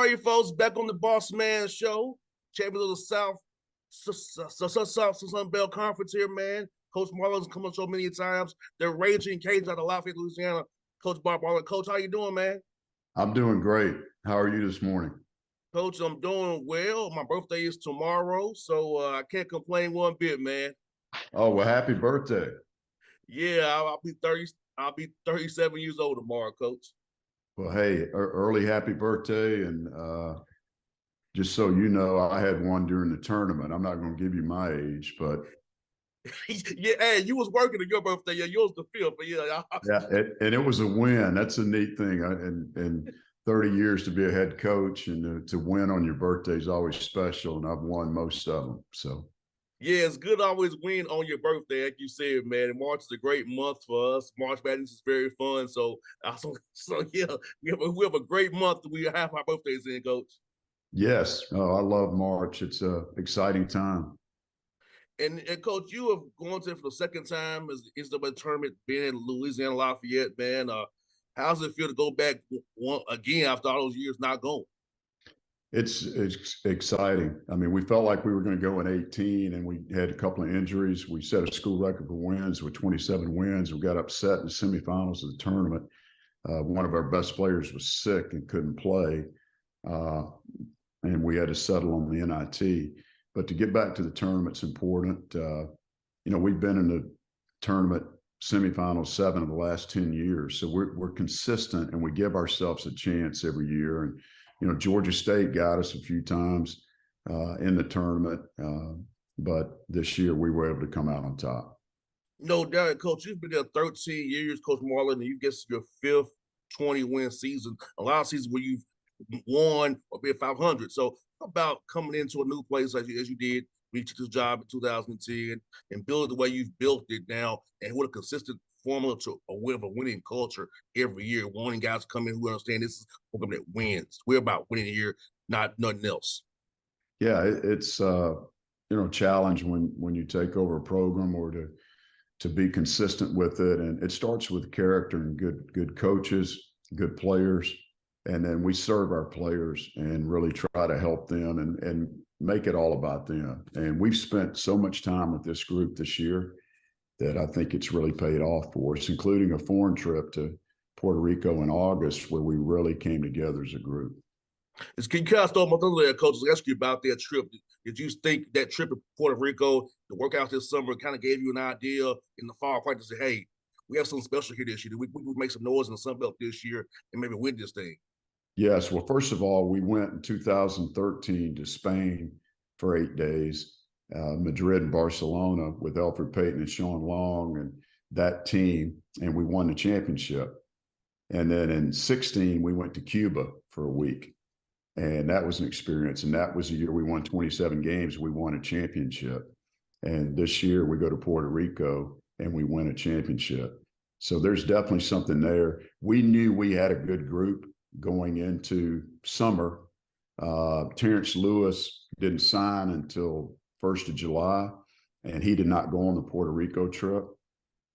All right, folks, back on the Bossman show. Champions of the South, Sun Belt Conference here, man. Coach Marlin's come on the show many times. They're Ragin Cajuns out of Lafayette, Louisiana. Coach Marlin. Coach, how you doing, man? I'm doing great. How are you this morning? Coach, I'm doing well. My birthday is tomorrow, so I can't complain one bit, man. Oh, well, happy birthday. Yeah, I'll be 30. I'll be 37 years old tomorrow, Coach. Well, hey, early happy birthday. And just so you know, I had one during the tournament. I'm not going to give you my age, but yeah, hey, you was working on your birthday. Yeah, yours the fifth, but yeah. and it was a win. That's a neat thing. And 30 years to be a head coach and to win on your birthday is always special. And I've won most of them. So. Yeah, it's good to always win on your birthday, like you said, man. And March is a great month for us. March Madness is very fun. So yeah, we have a great month. We have our birthdays in, Coach. Yes. Oh, I love March. It's a exciting time. And Coach, you have gone to it for the second time is the tournament being in Louisiana Lafayette, man. How's it feel to go back again after all those years not going? It's exciting. I mean, we felt like we were going to go in 18 and we had a couple of injuries. We set a school record for wins with 27 wins. We got upset in the semifinals of the tournament. One of our best players was sick and couldn't play. And we had to settle on the NIT. But to get back to the tournament's important. We've been in the tournament semifinals 7 of the last 10 years. So we're consistent and we give ourselves a chance every year. And Georgia State got us a few times in the tournament, but this year we were able to come out on top. No doubt, Coach. You've been there 13 years, Coach Marlin, and you get your fifth 20-win season. A lot of seasons where you've won or been 500. So about coming into a new place as you did, when you took this job in 2010 and build it the way you've built it now, and with a consistent formula to a winning culture every year. Wanting guys to come in who understand this is a program that wins. We're about winning here, not nothing else. Yeah, it's challenge when you take over a program or to be consistent with it, and it starts with character and good coaches, good players, and then we serve our players and really try to help them and make it all about them. And we've spent so much time with this group this year that I think it's really paid off for us, including a foreign trip to Puerto Rico in August where we really came together as a group. Can you kind of stole my thunder there, Coach? Let's ask you about that trip. Did you think that trip to Puerto Rico, the workout this summer, kind of gave you an idea in the fall practice to say, hey, we have something special here this year. We make some noise in the Sun Belt this year and maybe win this thing? Yes. Well, first of all, we went in 2013 to Spain for 8 days. Madrid and Barcelona with Alfred Payton and Sean Long and that team, and we won the championship. And then in 16, we went to Cuba for a week, and that was an experience. And that was the year we won 27 games. We won a championship. And this year we go to Puerto Rico and we win a championship. So there's definitely something there. We knew we had a good group going into summer. Terrence Lewis didn't sign until 1st of July, and he did not go on the Puerto Rico trip.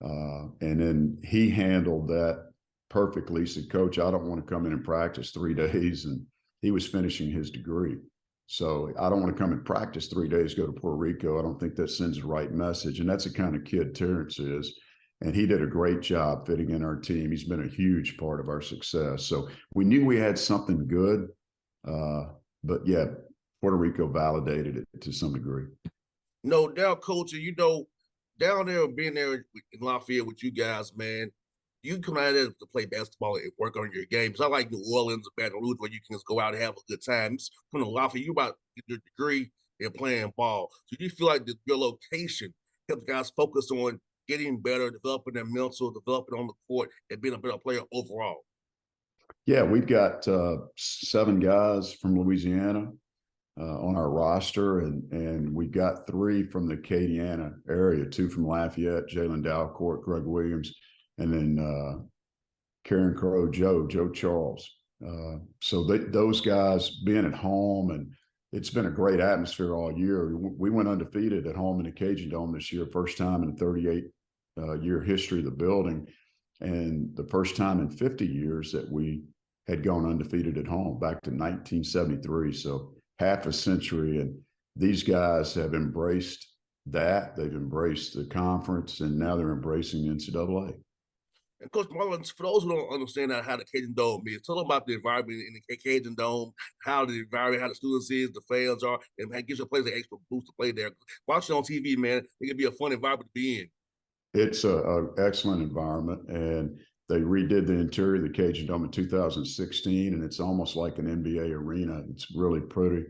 And then he handled that perfectly. He said, Coach, I don't want to come in and practice 3 days. And he was finishing his degree. So I don't want to come and practice 3 days, go to Puerto Rico. I don't think that sends the right message. And that's the kind of kid Terrence is. And he did a great job fitting in our team. He's been a huge part of our success. So we knew we had something good. But yeah, Puerto Rico validated it to some degree. No doubt, Coach. And down there, being there in Lafayette with you guys, man, you come out there to play basketball and work on your game. It's not like New Orleans or Baton Rouge where you can just go out and have a good time. It's from Lafayette, you about to get your degree and playing ball. So do you feel like your location helps guys focus on getting better, developing their mental, developing on the court, and being a better player overall? Yeah, we've got 7 guys from Louisiana on our roster, and we've got 3 from the Acadiana area, 2 from Lafayette, Jalen Dalcourt, Greg Williams, and then Karen Crow, Joe Charles. So those guys being at home, and it's been a great atmosphere all year. We went undefeated at home in the Cajun Dome this year, first time in the 38-year history of the building, and the first time in 50 years that we had gone undefeated at home back to 1973. So half a century. And these guys have embraced that. They've embraced the conference, and now they're embracing the NCAA. And Coach Marlin, for those who don't understand how the Cajun Dome is, tell them about the environment in the Cajun Dome, how the environment, how the students is, the fans are, and that gives your players an extra boost to play there. Watching on TV, man, it can be a fun environment to be in. It's an excellent environment, and they redid the interior of the Cajun Dome in 2016, and it's almost like an NBA arena. It's really pretty.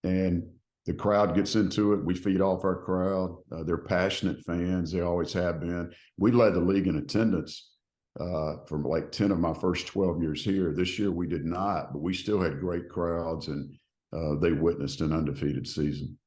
And the crowd gets into it. We feed off our crowd. They're passionate fans. They always have been. We led the league in attendance for like 10 of my first 12 years here. This year we did not, but we still had great crowds, and they witnessed an undefeated season.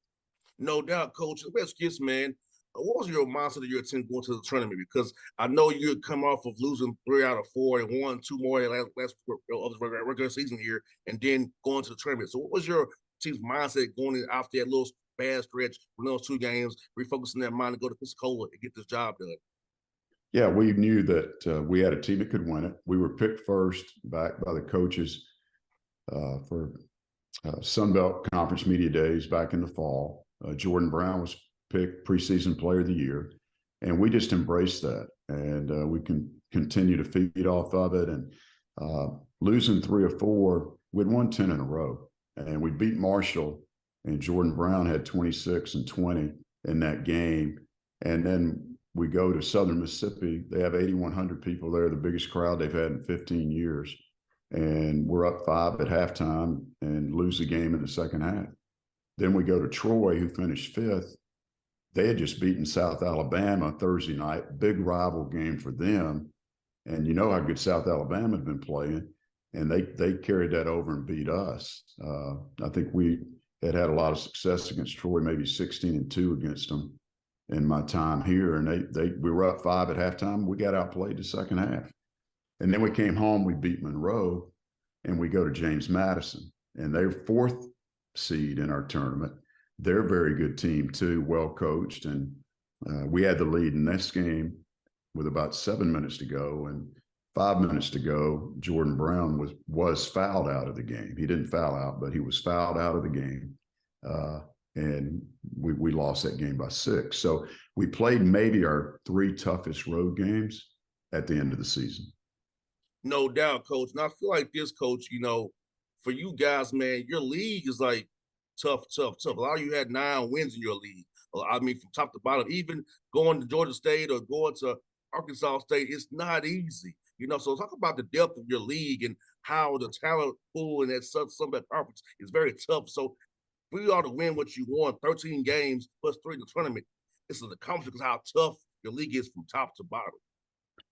No doubt, Coach. Let's kiss, man. What was your mindset of your team going to the tournament? Because I know you had come off of losing 3 out of 4 and won 2 more last of the regular season here, and then going to the tournament. So, what was your team's mindset going in after that little bad stretch from those 2 games, refocusing their mind to go to Pensacola and get this job done? Yeah, we knew that we had a team that could win it. We were picked first back by the coaches for Sun Belt Conference Media Days back in the fall. Jordan Brown was picked preseason player of the year, and we just embraced that, and we can continue to feed off of it. And losing 3 or 4, we'd won 10 in a row, and we beat Marshall, and Jordan Brown had 26 and 20 in that game. And then we go to Southern Mississippi. They have 8,100 people there, the biggest crowd they've had in 15 years. And we're up 5 at halftime and lose the game in the second half. Then we go to Troy, who finished 5th. They had just beaten South Alabama Thursday night, big rival game for them. And you know how good South Alabama had been playing, and they carried that over and beat us. I think we had a lot of success against Troy, maybe 16-2 against them in my time here. And we were up 5 at halftime. We got outplayed the second half. And then we came home, we beat Monroe, and we go to James Madison, and they're 4th seed in our tournament. They're a very good team too, well coached, and we had the lead in this game with about 7 minutes to go, and 5 minutes to go, Jordan Brown was fouled out of the game. He didn't foul out, but he was fouled out of the game, and we lost that game by 6. So we played maybe our 3 toughest road games at the end of the season. No doubt, Coach. And I feel like this, Coach, for you guys, man, your league is like tough. A lot of you had 9 wins in your league. I mean, from top to bottom, even going to Georgia State or going to Arkansas State, it's not easy. So talk about the depth of your league and how the talent pool in that Sunbelt Conference is very tough. So we ought to win what you won, 13 games plus 3 in the tournament. This is the confidence because how tough your league is from top to bottom.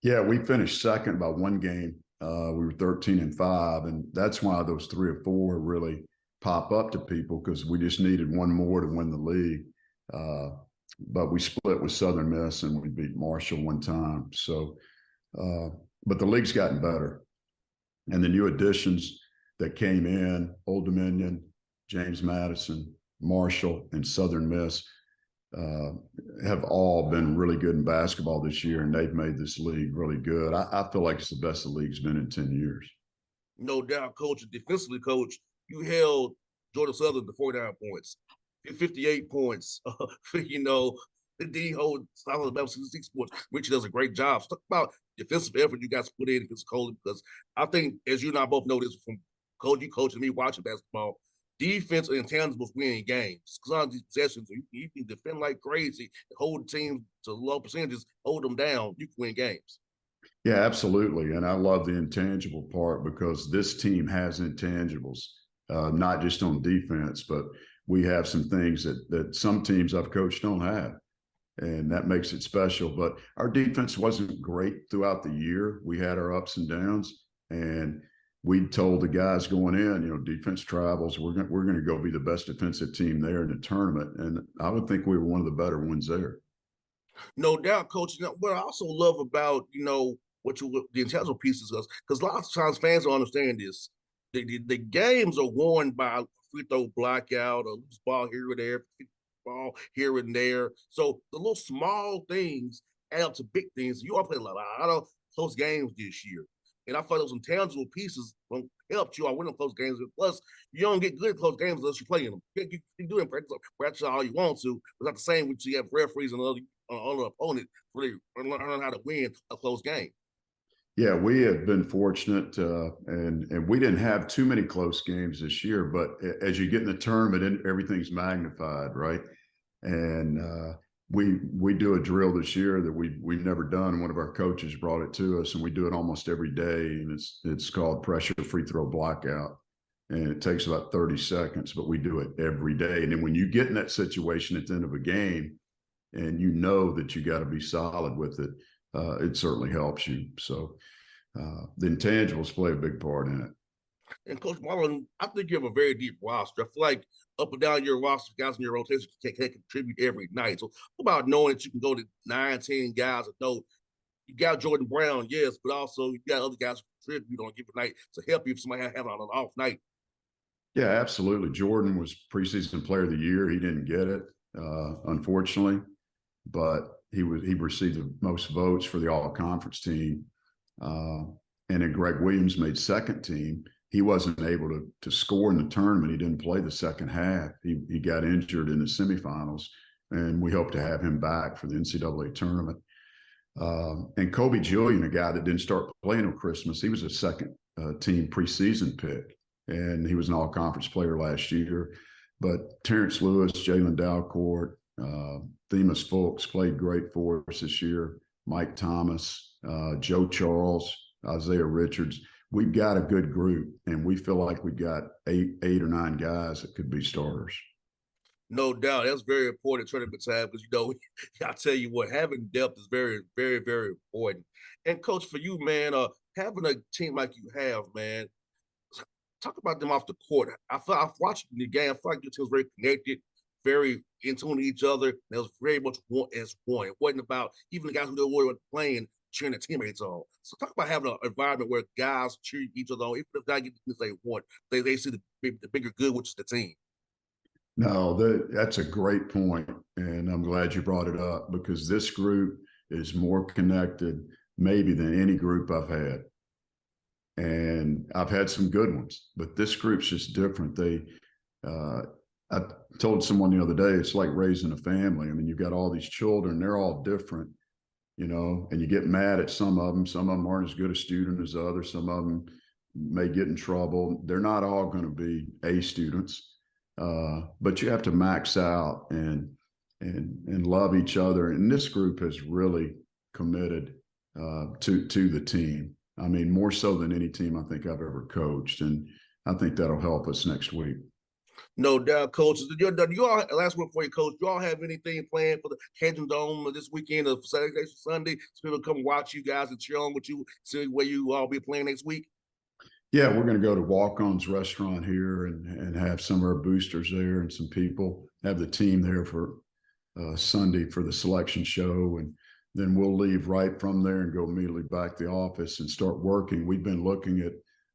Yeah, we finished second by 1 game. We were 13-5, and that's why those 3 or 4 really pop up to people, because we just needed 1 more to win the league. But we split with Southern Miss, and we beat Marshall 1 time. So, but the league's gotten better, and the new additions that came in, Old Dominion, James Madison, Marshall, and Southern Miss, have all been really good in basketball this year, and they've made this league really good. I feel like it's the best the league's been in 10 years. No doubt, Coach. Defensively, Coach, you held Georgia Southern to 49 points, 58 points. They hold South Alabama 66 points. Richie does a great job. So talk about defensive effort you guys put in Pensacola, because I think, as you and I both know this from you coaching me watching basketball, defense and intangibles win games. Because on these possessions, you can defend like crazy, hold teams to low percentages, hold them down, you can win games. Yeah, absolutely. And I love the intangible part, because this team has intangibles, not just on defense, but we have some things that some teams I've coached don't have. And that makes it special. But our defense wasn't great throughout the year. We had our ups and downs, and we told the guys going in, defense travels. We're going to go be the best defensive team there in the tournament, and I would think we were one of the better ones there. No doubt, Coach. What I also love about the intangible pieces is, because lots of times fans don't understand this. The games are won by a free throw blackout, a loose ball here or there, ball here and there. So the little small things add up to big things. You all played a lot of close games this year. And I thought those intangible pieces helped you out winning close games. And plus, you don't get good at close games unless you play in them. You can do it in practice all you want to, but not the same when you have referees and other opponent really learn how to win a close game. Yeah, we have been fortunate, and we didn't have too many close games this year. But as you get in the tournament, everything's magnified, right? And we do a drill this year that we've never done. One of our coaches brought it to us, and we do it almost every day. And it's called pressure free throw blockout, and it takes about 30 seconds, but we do it every day. And then when you get in that situation at the end of a game, and you know that you got to be solid with it, it certainly helps you. So the intangibles play a big part in it. And Coach Marlin, I think you have a very deep roster. I feel like up and down your roster, guys in your rotation can contribute every night. So about knowing that you can go to 9, 10 guys and know you got Jordan Brown, yes, but also you got other guys who contribute on a given night to help you if somebody have on an off night. Yeah, absolutely. Jordan was preseason player of the year. He didn't get it, unfortunately, but he received the most votes for the all conference team. And then Greg Williams made second team. He wasn't able to score in the tournament. He didn't play the second half. He got injured in the semifinals, and we hope to have him back for the NCAA tournament. And Kobe Julian, a guy that didn't start playing on Christmas, he was a second team preseason pick, and he was an all conference player last year. But Terrence Lewis, Jalen Dalcourt, Themis Fulks played great for us this year. Mike Thomas, Joe Charles, Isaiah Richards. We've got a good group, and we feel like we've got eight or nine guys that could be starters. No doubt. That's very important tournament time because, I'll tell you what, having depth is very, very, very important. And, Coach, for you, man, having a team like you have, man, talk about them off the court. I've watched the game. I feel like your team was very connected, very in tune to each other. And it was very much one as one. It wasn't about even the guys who didn't worry about playing, cheering their teammates on. So talk about having an environment where guys cheer each other on, even if they get to say one, they see the bigger good, which is the team. No, that's a great point, and I'm glad you brought it up because this group is more connected maybe than any group I've had. And I've had some good ones, but this group's just different. I told someone the other day, it's like raising a family. I mean, you've got all these children, they're all different, and you get mad at some of them. Some of them aren't as good a student as others. Some of them may get in trouble. They're not all going to be A students, but you have to max out and love each other. And this group has really committed to the team. I mean, more so than any team I think I've ever coached. And I think that'll help us next week. No doubt, coaches. Do you all, last one for you, coach, do you all have anything planned for the Cajun Dome this weekend of Saturday, Sunday? So people come watch you guys and cheer on with you, see where you all be playing next week? Yeah, we're going to go to Walk-On's restaurant here and have some of our boosters there and some people, have the team there for Sunday for the selection show. And then we'll leave right from there and go immediately back to the office and start working. We've been looking at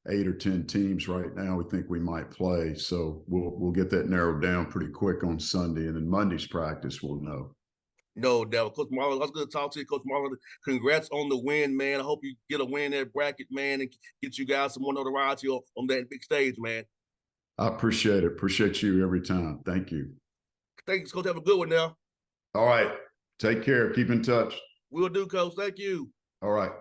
8 or 10 teams right now we think we might play. So we'll get that narrowed down pretty quick on Sunday. And then Monday's practice, we'll know. No doubt. Coach Marlin, I was going to talk to you, Coach Marlin. Congrats on the win, man. I hope you get a win at bracket, man, and get you guys some more notoriety on that big stage, man. I appreciate it. Appreciate you every time. Thank you. Thanks, Coach. Have a good one now. All right. Take care. Keep in touch. We'll do, Coach. Thank you. All right.